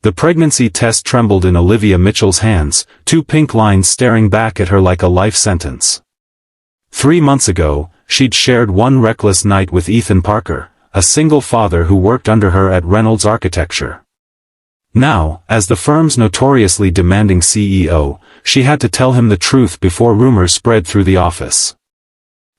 The pregnancy test trembled in Olivia Mitchell's hands, two pink lines staring back at her like a life sentence. 3 months ago, she'd shared one reckless night with Ethan Parker, a single father who worked under her at Reynolds Architecture. Now, as the firm's notoriously demanding CEO, she had to tell him the truth before rumors spread through the office.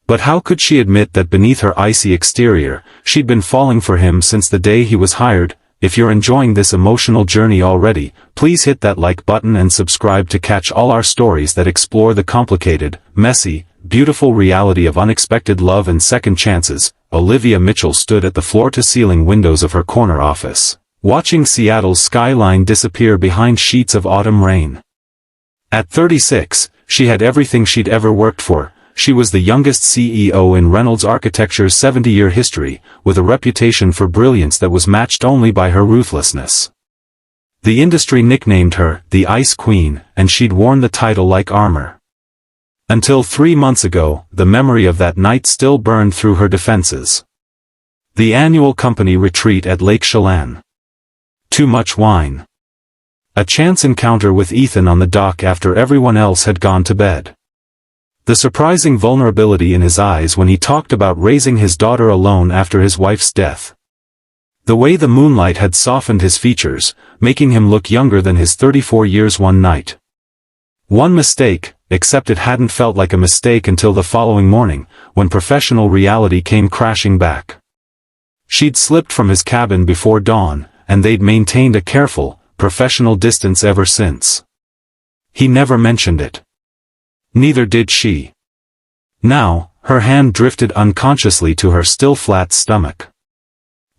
But how could she admit that beneath her icy exterior, she'd been falling for him since the day he was hired? If you're enjoying this emotional journey already, please hit that like button and subscribe to catch all our stories that explore the complicated, messy, beautiful reality of unexpected love and second chances. Olivia Mitchell stood at the floor-to-ceiling windows of her corner office, watching Seattle's skyline disappear behind sheets of autumn rain. At 36, she had everything she'd ever worked for. She was the youngest CEO in Reynolds Architecture's 70-year history, with a reputation for brilliance that was matched only by her ruthlessness. The industry nicknamed her the Ice Queen, and she'd worn the title like armor. Until 3 months ago, the memory of that night still burned through her defenses. The annual company retreat at Lake Chelan. Too much wine. A chance encounter with Ethan on the dock after everyone else had gone to bed. The surprising vulnerability in his eyes when he talked about raising his daughter alone after his wife's death. The way the moonlight had softened his features, making him look younger than his 34 years one night. One mistake, except it hadn't felt like a mistake until the following morning, when professional reality came crashing back. She'd slipped from his cabin before dawn, and they'd maintained a careful, professional distance ever since. He never mentioned it. Neither did she. Now, her hand drifted unconsciously to her still flat stomach.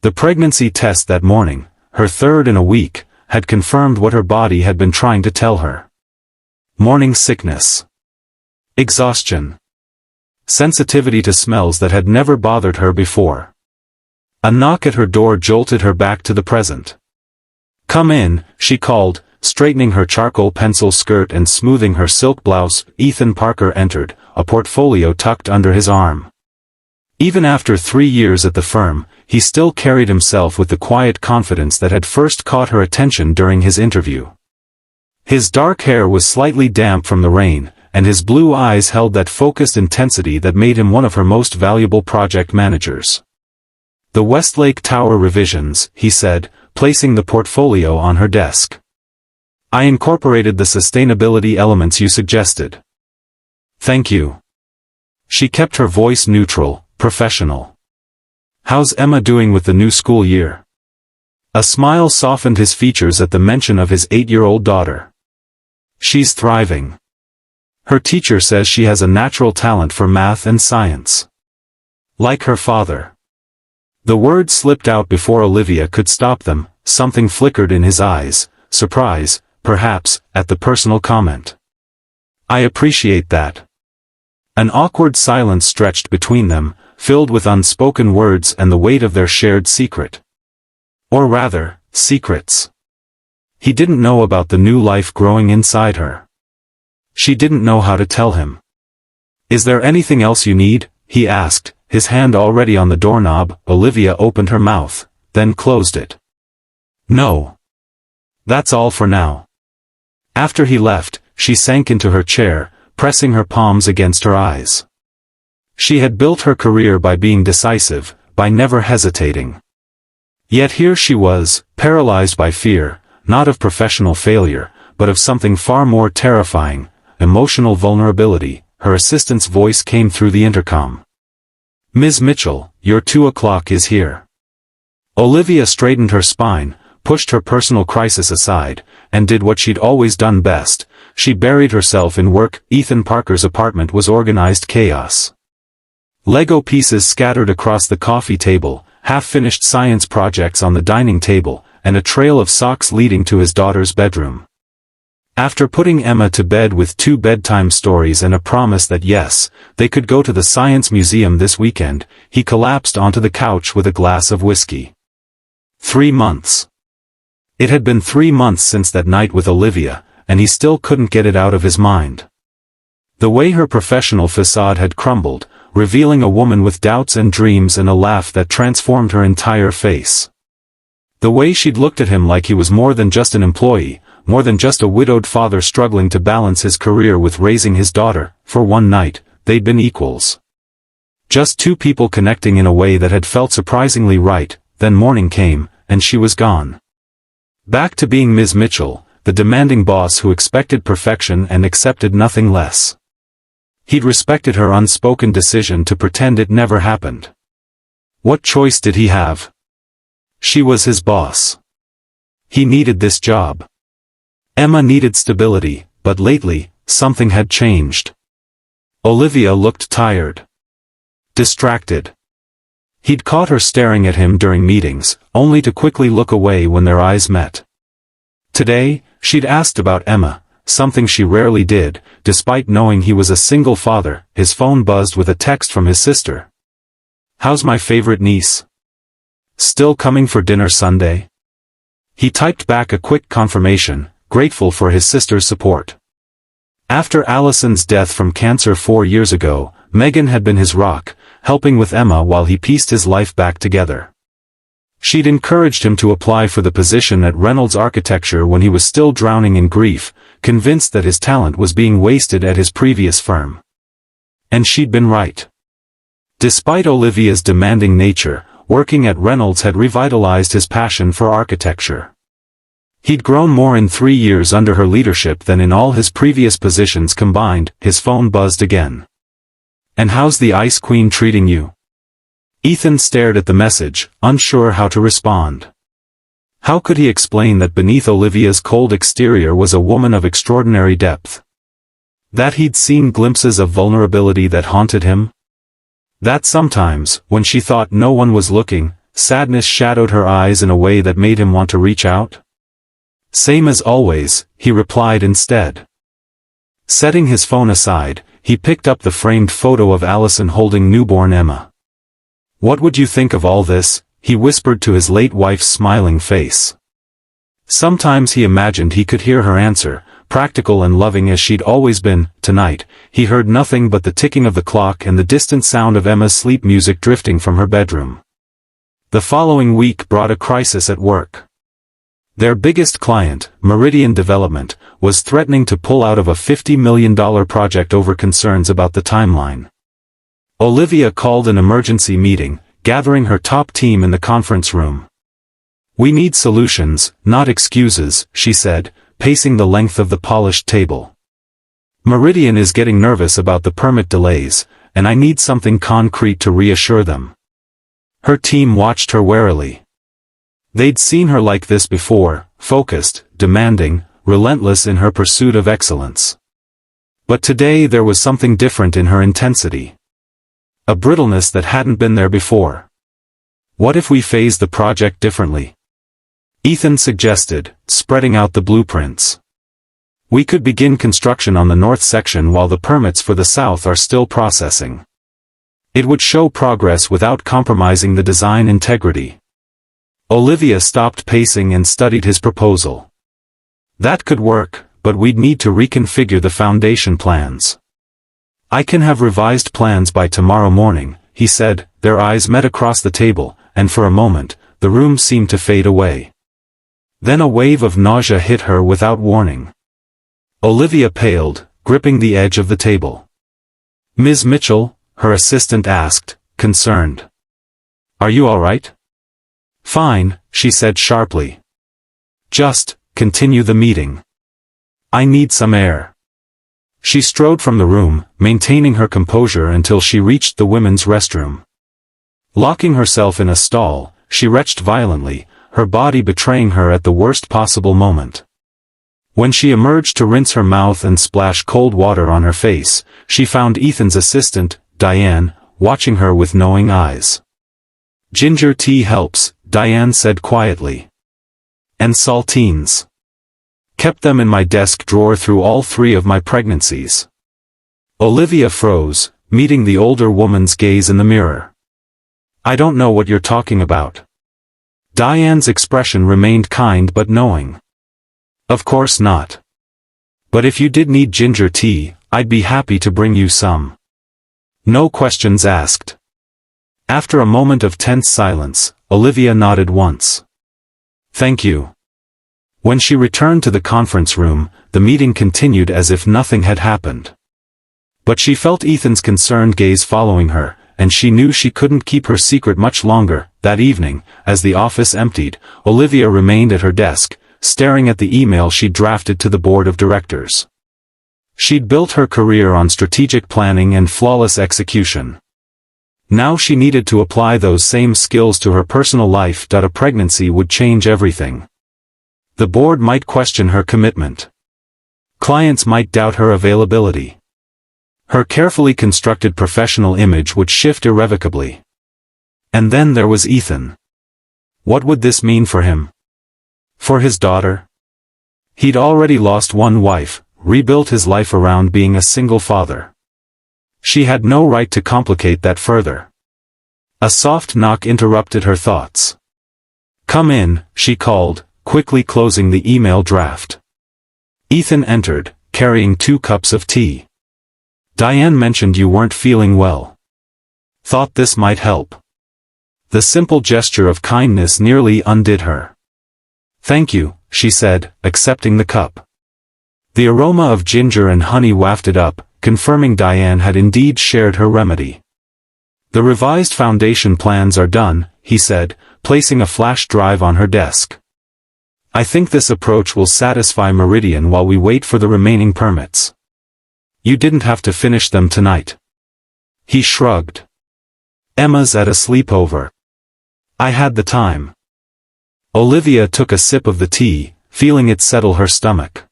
The pregnancy test that morning, her third in a week, had confirmed what her body had been trying to tell her. Morning sickness. Exhaustion. Sensitivity to smells that had never bothered her before. A knock at her door jolted her back to the present. "Come in," she called, straightening her charcoal pencil skirt and smoothing her silk blouse. Ethan Parker entered, a portfolio tucked under his arm. Even after 3 years at the firm, he still carried himself with the quiet confidence that had first caught her attention during his interview. His dark hair was slightly damp from the rain, and his blue eyes held that focused intensity that made him one of her most valuable project managers. "The Westlake Tower revisions," he said, placing the portfolio on her desk. "I incorporated the sustainability elements you suggested." "Thank you." She kept her voice neutral, professional. "How's Emma doing with the new school year?" A smile softened his features at the mention of his 8-year-old daughter. "She's thriving. Her teacher says she has a natural talent for math and science. Like her father." The words slipped out before Olivia could stop them. Something flickered in his eyes, surprise, perhaps, at the personal comment. "I appreciate that." An awkward silence stretched between them, filled with unspoken words and the weight of their shared secret. Or rather, secrets. He didn't know about the new life growing inside her. She didn't know how to tell him. "Is there anything else you need?" he asked, his hand already on the doorknob. Olivia opened her mouth, then closed it. "No. That's all for now." After he left, she sank into her chair, pressing her palms against her eyes. She had built her career by being decisive, by never hesitating. Yet here she was, paralyzed by fear, not of professional failure, but of something far more terrifying, emotional vulnerability. Her assistant's voice came through the intercom. "Ms. Mitchell, your 2 o'clock is here." Olivia straightened her spine, pushed her personal crisis aside, and did what she'd always done best. She buried herself in work. Ethan Parker's apartment was organized chaos. Lego pieces scattered across the coffee table, half-finished science projects on the dining table, and a trail of socks leading to his daughter's bedroom. After putting Emma to bed with 2 bedtime stories and a promise that yes, they could go to the Science Museum this weekend, he collapsed onto the couch with a glass of whiskey. 3 months. It had been 3 months since that night with Olivia, and he still couldn't get it out of his mind. The way her professional facade had crumbled, revealing a woman with doubts and dreams and a laugh that transformed her entire face. The way she'd looked at him like he was more than just an employee, more than just a widowed father struggling to balance his career with raising his daughter. For one night, they'd been equals. Just two people connecting in a way that had felt surprisingly right. Then morning came, and she was gone. Back to being Ms. Mitchell, the demanding boss who expected perfection and accepted nothing less. He'd respected her unspoken decision to pretend it never happened. What choice did he have? She was his boss. He needed this job. Emma needed stability, but lately, something had changed. Olivia looked tired. Distracted. He'd caught her staring at him during meetings, only to quickly look away when their eyes met. Today, she'd asked about Emma, something she rarely did, despite knowing he was a single father. His phone buzzed with a text from his sister. "How's my favorite niece? Still coming for dinner Sunday?" He typed back a quick confirmation, grateful for his sister's support. After Allison's death from cancer 4 years ago, Megan had been his rock, helping with Emma while he pieced his life back together. She'd encouraged him to apply for the position at Reynolds Architecture when he was still drowning in grief, convinced that his talent was being wasted at his previous firm. And she'd been right. Despite Olivia's demanding nature, working at Reynolds had revitalized his passion for architecture. He'd grown more in 3 years under her leadership than in all his previous positions combined. His phone buzzed again. "And how's the Ice Queen treating you?" Ethan stared at the message, unsure how to respond. How could he explain that beneath Olivia's cold exterior was a woman of extraordinary depth? That he'd seen glimpses of vulnerability that haunted him? That sometimes, when she thought no one was looking, sadness shadowed her eyes in a way that made him want to reach out? "Same as always," he replied instead. Setting his phone aside, he picked up the framed photo of Allison holding newborn Emma. "What would you think of all this?" he whispered to his late wife's smiling face. Sometimes he imagined he could hear her answer, practical and loving as she'd always been. Tonight, he heard nothing but the ticking of the clock and the distant sound of Emma's sleep music drifting from her bedroom. The following week brought a crisis at work. Their biggest client, Meridian Development, was threatening to pull out of a $50 million project over concerns about the timeline. Olivia called an emergency meeting, gathering her top team in the conference room. "We need solutions, not excuses," she said, pacing the length of the polished table. "Meridian is getting nervous about the permit delays, and I need something concrete to reassure them." Her team watched her warily. They'd seen her like this before, focused, demanding, relentless in her pursuit of excellence. But today there was something different in her intensity. A brittleness that hadn't been there before. "What if we phase the project differently?" Ethan suggested, spreading out the blueprints. "We could begin construction on the north section while the permits for the south are still processing. It would show progress without compromising the design integrity." Olivia stopped pacing and studied his proposal. "That could work, but we'd need to reconfigure the foundation plans." "I can have revised plans by tomorrow morning," he said. Their eyes met across the table, and for a moment, the room seemed to fade away. Then a wave of nausea hit her without warning. Olivia paled, gripping the edge of the table. "Ms. Mitchell?" her assistant asked, concerned. "Are you all right?" "Fine," she said sharply. "Just, continue the meeting. I need some air." She strode from the room, maintaining her composure until she reached the women's restroom. Locking herself in a stall, she retched violently, her body betraying her at the worst possible moment. When she emerged to rinse her mouth and splash cold water on her face, she found Ethan's assistant, Diane, watching her with knowing eyes. "Ginger tea helps," Diane said quietly. "And saltines. Kept them in my desk drawer through all 3 of my pregnancies." Olivia froze, meeting the older woman's gaze in the mirror. "I don't know what you're talking about." Diane's expression remained kind but knowing. "Of course not. But if you did need ginger tea, I'd be happy to bring you some. No questions asked." After a moment of tense silence, Olivia nodded once. Thank you. When she returned to the conference room, the meeting continued as if nothing had happened. But she felt Ethan's concerned gaze following her, and she knew she couldn't keep her secret much longer. That evening, as the office emptied, Olivia remained at her desk, staring at the email she'd drafted to the board of directors. She'd built her career on strategic planning and flawless execution. Now she needed to apply those same skills to her personal life. A pregnancy would change everything. The board might question her commitment. Clients might doubt her availability. Her carefully constructed professional image would shift irrevocably. And then there was Ethan. What would this mean for him? For his daughter? He'd already lost one wife, rebuilt his life around being a single father. She had no right to complicate that further. A soft knock interrupted her thoughts. "Come in," she called, quickly closing the email draft. Ethan entered, carrying 2 cups of tea. "Diane mentioned you weren't feeling well. Thought this might help." The simple gesture of kindness nearly undid her. "Thank you," she said, accepting the cup. The aroma of ginger and honey wafted up, confirming Diane had indeed shared her remedy. "The revised foundation plans are done," he said, placing a flash drive on her desk. "I think this approach will satisfy Meridian while we wait for the remaining permits. You didn't have to finish them tonight." He shrugged. "Emma's at a sleepover. I had the time." Olivia took a sip of the tea, feeling it settle her stomach.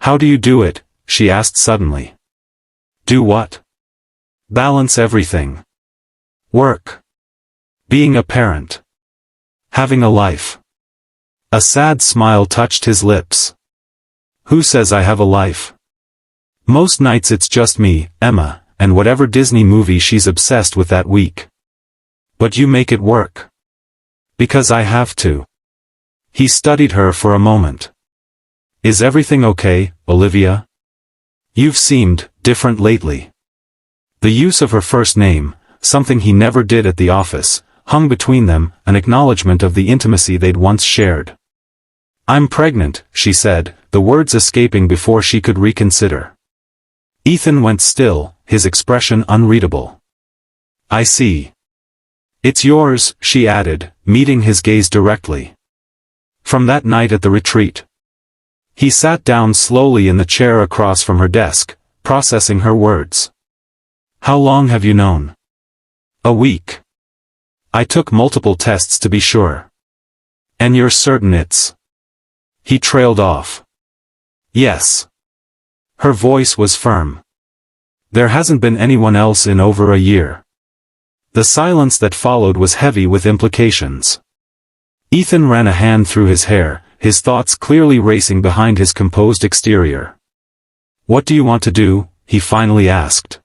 "How do you do it?" she asked suddenly. "Do what?" "Balance everything. Work. Being a parent. Having a life." A sad smile touched his lips. "Who says I have a life? Most nights it's just me, Emma, and whatever Disney movie she's obsessed with that week. But you make it work." "Because I have to." He studied her for a moment. "Is everything okay, Olivia? You've seemed different lately." The use of her first name, something he never did at the office, hung between them, an acknowledgement of the intimacy they'd once shared. "I'm pregnant," she said, the words escaping before she could reconsider. Ethan went still, his expression unreadable. "I see. It's yours," she added, meeting his gaze directly. "From that night at the retreat." He sat down slowly in the chair across from her desk, processing her words. "How long have you known?" "A week. I took multiple tests to be sure." "And you're certain it's—" He trailed off. "Yes." Her voice was firm. "There hasn't been anyone else in over a year." The silence that followed was heavy with implications. Ethan ran a hand through his hair, his thoughts clearly racing behind his composed exterior. "What do you want to do?" he finally asked.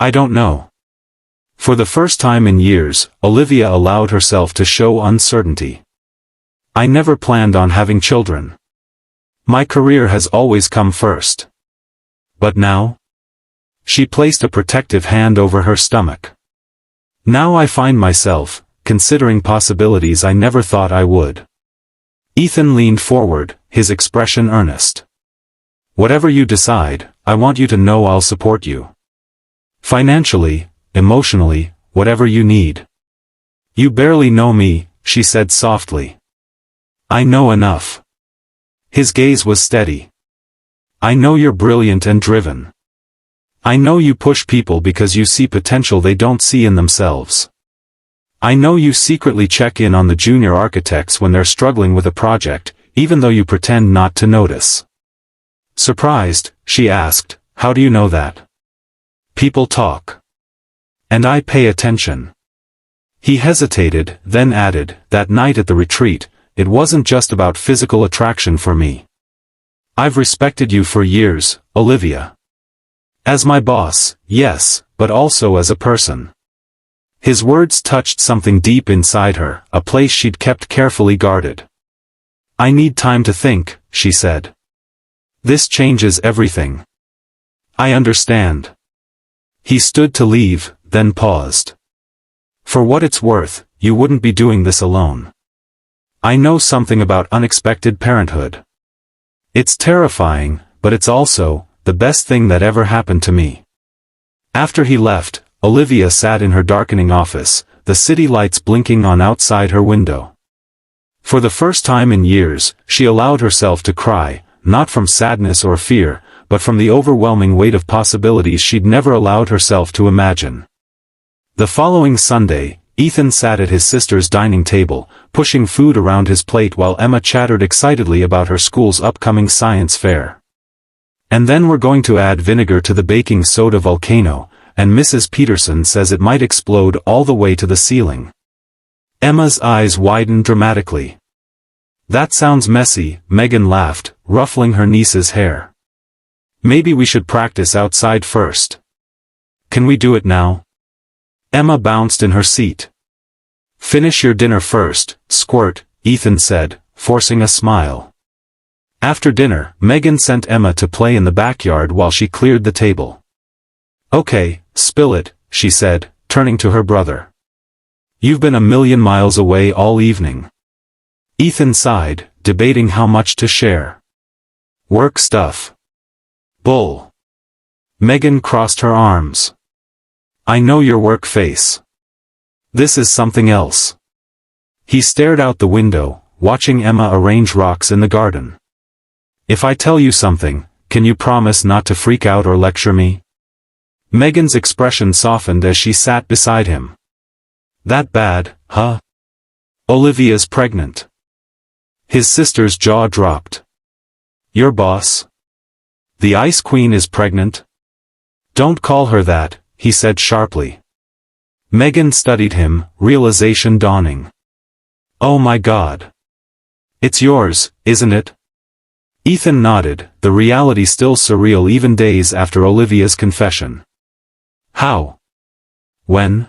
"I don't know." For the first time in years, Olivia allowed herself to show uncertainty. "I never planned on having children. My career has always come first." "But now?" She placed a protective hand over her stomach. "Now I find myself considering possibilities I never thought I would." Ethan leaned forward, his expression earnest. "Whatever you decide, I want you to know I'll support you. Financially, emotionally, whatever you need." "You barely know me," she said softly. "I know enough." His gaze was steady. "I know you're brilliant and driven. I know you push people because you see potential they don't see in themselves. I know you secretly check in on the junior architects when they're struggling with a project, even though you pretend not to notice." Surprised, she asked, "How do you know that?" "People talk. And I pay attention." He hesitated, then added, "That night at the retreat, it wasn't just about physical attraction for me. I've respected you for years, Olivia. As my boss, yes, but also as a person." His words touched something deep inside her, a place she'd kept carefully guarded. "I need time to think," she said. "This changes everything." "I understand." He stood to leave, then paused. "For what it's worth, you wouldn't be doing this alone. I know something about unexpected parenthood. It's terrifying, but it's also the best thing that ever happened to me. After he left, Olivia sat in her darkening office, the city lights blinking on outside her window. For the first time in years, she allowed herself to cry, not from sadness or fear, but from the overwhelming weight of possibilities she'd never allowed herself to imagine. The following Sunday, Ethan sat at his sister's dining table, pushing food around his plate while Emma chattered excitedly about her school's upcoming science fair. And then we're going to add vinegar to the baking soda volcano, and Mrs. Peterson says it might explode all the way to the ceiling. Emma's eyes widened dramatically. That sounds messy, Megan laughed, ruffling her niece's hair. Maybe we should practice outside first. Can we do it now? Emma bounced in her seat. Finish your dinner first, squirt, Ethan said, forcing a smile. After dinner, Megan sent Emma to play in the backyard while she cleared the table. Okay, spill it, she said, turning to her brother. You've been a million miles away all evening. Ethan sighed, debating how much to share. Work stuff. Bull. Megan crossed her arms. I know your work face. This is something else. He stared out the window, watching Emma arrange rocks in the garden. If I tell you something, can you promise not to freak out or lecture me? Megan's expression softened as she sat beside him. That bad, huh? Olivia's pregnant. His sister's jaw dropped. Your boss? The Ice Queen is pregnant? Don't call her that, he said sharply. Megan studied him, realization dawning. Oh my God. It's yours, isn't it? Ethan nodded, the reality still surreal even days after Olivia's confession. How? When?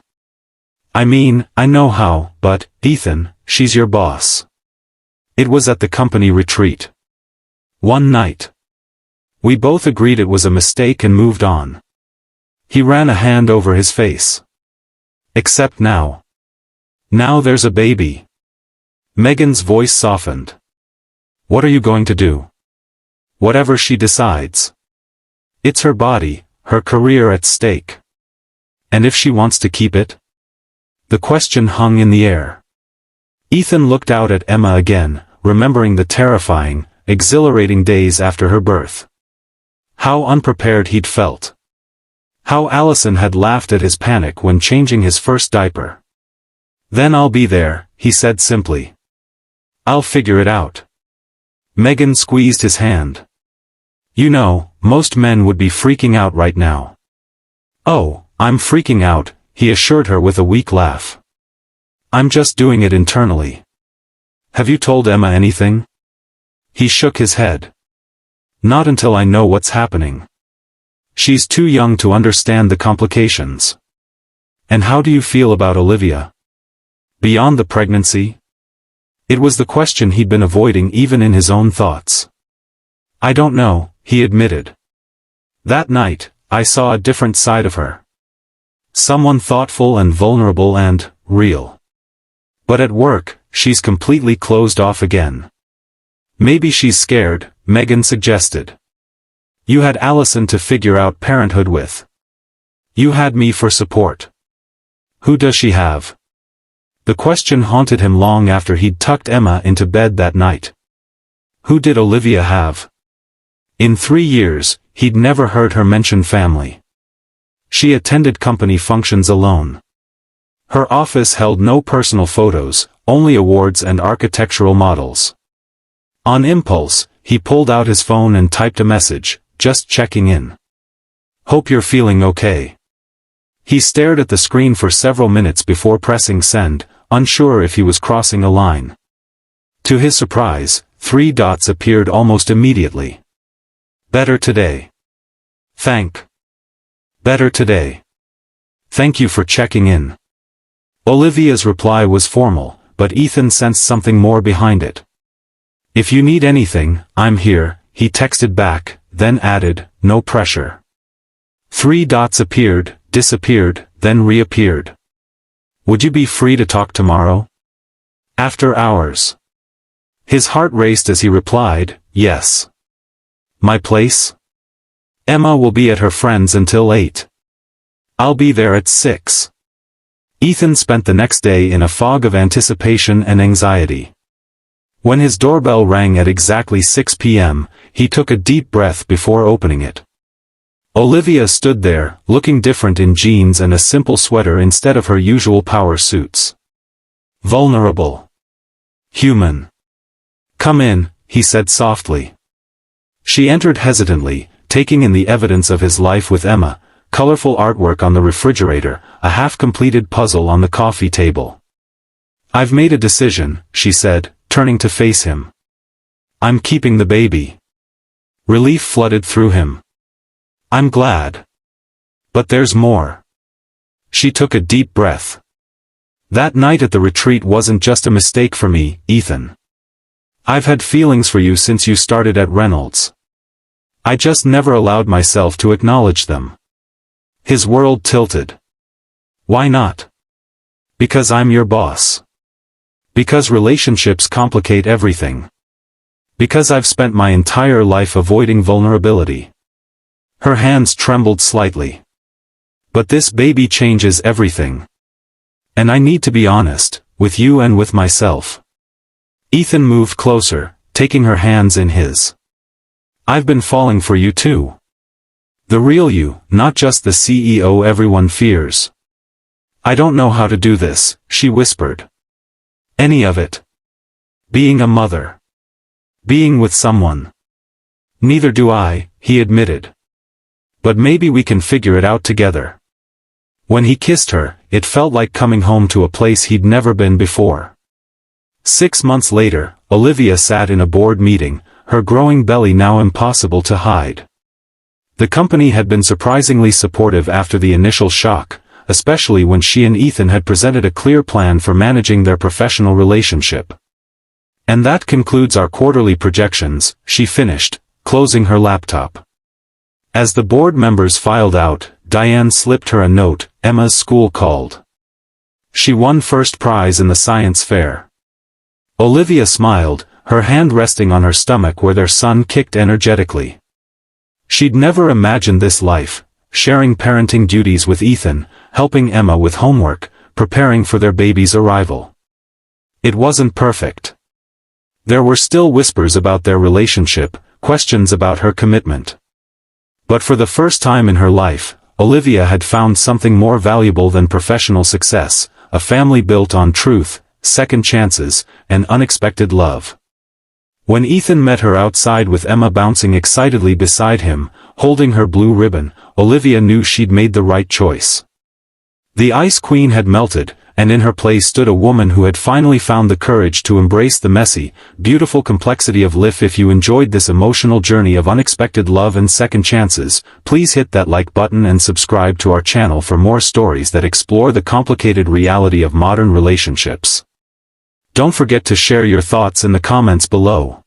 I mean, I know how, but, Ethan, she's your boss. It was at the company retreat. One night. We both agreed it was a mistake and moved on. He ran a hand over his face. Except now. Now there's a baby. Megan's voice softened. What are you going to do? Whatever she decides. It's her body, her career at stake. And if she wants to keep it? The question hung in the air. Ethan looked out at Emma again, remembering the terrifying, exhilarating days after her birth. How unprepared he'd felt. How Allison had laughed at his panic when changing his first diaper. Then I'll be there, he said simply. I'll figure it out. Megan squeezed his hand. You know, most men would be freaking out right now. Oh, I'm freaking out, he assured her with a weak laugh. I'm just doing it internally. Have you told Emma anything? He shook his head. Not until I know what's happening. She's too young to understand the complications. And how do you feel about Olivia? Beyond the pregnancy? It was the question he'd been avoiding even in his own thoughts. I don't know, he admitted. That night, I saw a different side of her. Someone thoughtful and vulnerable and real. But at work, she's completely closed off again. Maybe she's scared, Megan suggested. You had Allison to figure out parenthood with. You had me for support. Who does she have? The question haunted him long after he'd tucked Emma into bed that night. Who did Olivia have? In 3 years, he'd never heard her mention family. She attended company functions alone. Her office held no personal photos, only awards and architectural models. On impulse, he pulled out his phone and typed a message, just checking in. Hope you're feeling okay. He stared at the screen for several minutes before pressing send, unsure if he was crossing a line. To his surprise, 3 dots appeared almost immediately. Better today. Better today. Thank you for checking in. Olivia's reply was formal, but Ethan sensed something more behind it. If you need anything, I'm here, he texted back, then added, no pressure. 3 dots appeared, disappeared, then reappeared. Would you be free to talk tomorrow? After hours. His heart raced as he replied, "Yes." "My place? Emma will be at her friend's until 8. I'll be there at 6. Ethan spent the next day in a fog of anticipation and anxiety. When his doorbell rang at exactly 6 p.m., he took a deep breath before opening it. Olivia stood there, looking different in jeans and a simple sweater instead of her usual power suits. Vulnerable. Human. "Come in," he said softly. She entered hesitantly, taking in the evidence of his life with Emma, colorful artwork on the refrigerator, a half-completed puzzle on the coffee table. "I've made a decision," she said, turning to face him. "I'm keeping the baby." Relief flooded through him. "I'm glad. But there's more." She took a deep breath. "That night at the retreat wasn't just a mistake for me, Ethan. I've had feelings for you since you started at Reynolds. I just never allowed myself to acknowledge them." His world tilted. "Why not?" "Because I'm your boss. Because relationships complicate everything. Because I've spent my entire life avoiding vulnerability." Her hands trembled slightly. "But this baby changes everything. And I need to be honest, with you and with myself." Ethan moved closer, taking her hands in his. "I've been falling for you too. The real you, not just the CEO everyone fears." "I don't know how to do this," she whispered. "Any of it. Being a mother. Being with someone. Neither do I," he admitted. "But maybe we can figure it out together." When he kissed her, it felt like coming home to a place he'd never been before. 6 months later, Olivia sat in a board meeting, her growing belly now impossible to hide. The company had been surprisingly supportive after the initial shock, especially when she and Ethan had presented a clear plan for managing their professional relationship. "And that concludes our quarterly projections," she finished, closing her laptop. As the board members filed out, Diane slipped her a note. Emma's school called. She won first prize in the science fair. Olivia smiled, her hand resting on her stomach where their son kicked energetically. She'd never imagined this life, sharing parenting duties with Ethan, helping Emma with homework, preparing for their baby's arrival. It wasn't perfect. There were still whispers about their relationship, questions about her commitment. But for the first time in her life, Olivia had found something more valuable than professional success, a family built on truth, second chances, and unexpected love. When Ethan met her outside with Emma bouncing excitedly beside him, holding her blue ribbon, Olivia knew she'd made the right choice. The Ice Queen had melted, and in her place stood a woman who had finally found the courage to embrace the messy, beautiful complexity of life. If you enjoyed this emotional journey of unexpected love and second chances, please hit that like button and subscribe to our channel for more stories that explore the complicated reality of modern relationships. Don't forget to share your thoughts in the comments below.